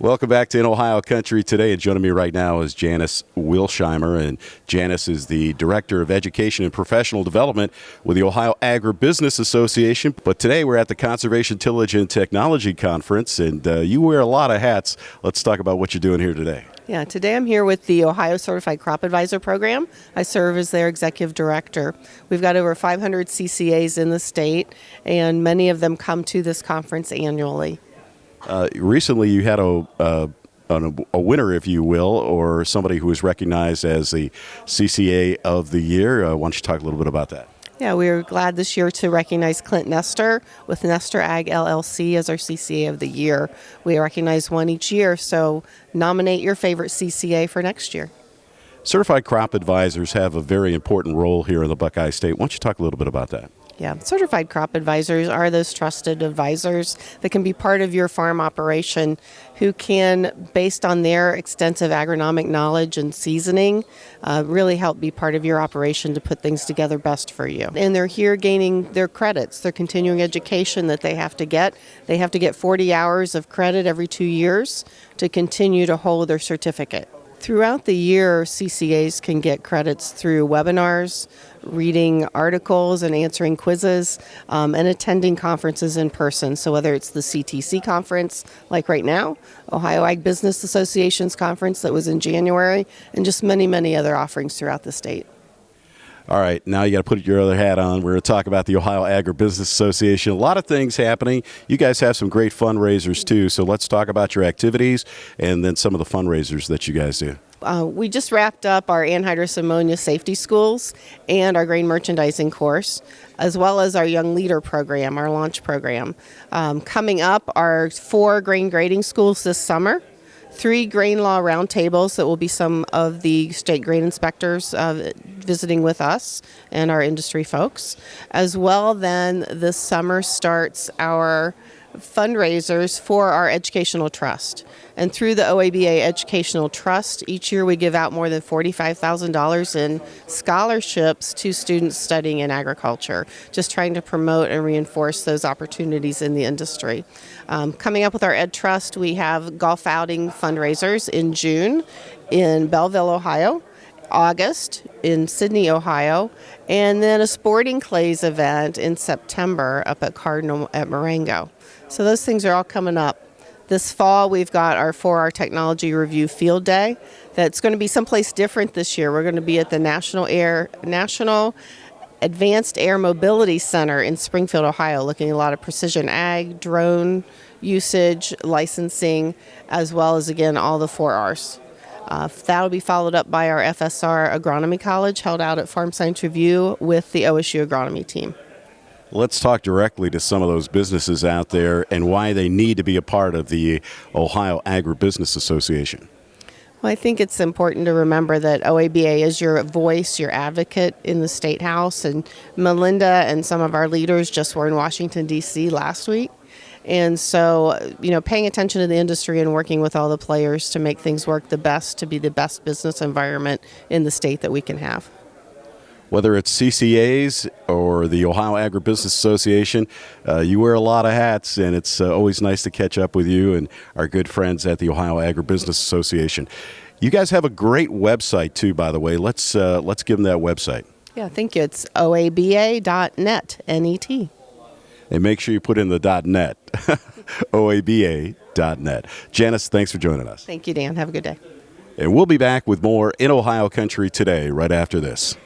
Welcome back to In Ohio Country today, and joining me right now is Janice Welsheimer, and Janice is the Director of Education and Professional Development with the Ohio Agribusiness Association. But today we're at the Conservation, Tillage, and Technology Conference, and you wear a lot of hats. Let's talk about what you're doing here today. Yeah, today I'm here with the Ohio Certified Crop Advisor Program. I serve as their Executive Director. We've got over 500 CCAs in the state, and many of them come to this conference annually. Recently, you had a winner, if you will, or somebody who was recognized as the CCA of the year. Why don't you talk a little bit about that? Yeah, we were glad this year to recognize Clint Nestor with Nestor Ag LLC as our CCA of the year. We recognize one each year, so nominate your favorite CCA for next year. Certified crop advisors have a very important role here in the Buckeye State. Why don't you talk a little bit about that? Yeah, certified crop advisors are those trusted advisors that can be part of your farm operation who can, based on their extensive agronomic knowledge and seasoning, really help be part of your operation to put things together best for you. And they're here gaining their credits, their continuing education that they have to get. They have to get 40 hours of credit every 2 years to continue to hold their certificate. Throughout the year, CCAs can get credits through webinars, reading articles and answering quizzes, and attending conferences in person. So whether it's the CTTC conference, like right now, Ohio Agribusiness Association's conference that was in January, and just many, many other offerings throughout the state. All right, now you got to put your other hat on. We're going to talk about the Ohio Agribusiness Association. A lot of things happening. You guys have some great fundraisers, too. So let's talk about your activities and then some of the fundraisers that you guys do. We just wrapped up our anhydrous ammonia safety schools and our grain merchandising course, as well as our Young Leader program, our launch program. Coming up are 4 grain grading schools this summer. 3 grain law roundtables that will be some of the state grain inspectors visiting with us and our industry folks. As well, then this summer starts our fundraisers for our educational trust. And through the OABA Educational Trust, each year we give out more than $45,000 in scholarships to students studying in agriculture, just trying to promote and reinforce those opportunities in the industry. Coming up with our Ed Trust, we have golf outing fundraisers in June in Belleville, Ohio, August in Sydney, Ohio, and then a sporting clays event in September up at Cardinal at Marengo. So those things are all coming up. This fall, we've got our 4-hour technology review field day. That's going to be someplace different this year. We're going to be at the National Advanced Air Mobility Center in Springfield, Ohio, looking at a lot of precision ag, drone usage, licensing, as well as, again, all the 4 Rs. That'll be followed up by our FSR Agronomy College held out at Farm Science Review with the OSU agronomy team. Let's talk directly to some of those businesses out there and why they need to be a part of the Ohio Agribusiness Association. Well, I think it's important to remember that OABA is your voice, your advocate in the State House, and Melinda and some of our leaders just were in Washington, D.C. last week. And so, paying attention to the industry and working with all the players to make things work the best, to be the best business environment in the state that we can have. Whether it's CCAs or the Ohio Agribusiness Association, you wear a lot of hats, and it's always nice to catch up with you and our good friends at the Ohio Agribusiness Association. You guys have a great website, too, by the way. Let's give them that website. Yeah, thank you. It's oaba.net, N-E-T. And make sure you put in the .net, oaba.net. Janice, thanks for joining us. Thank you, Dan. Have a good day. And we'll be back with more In Ohio Country today right after this.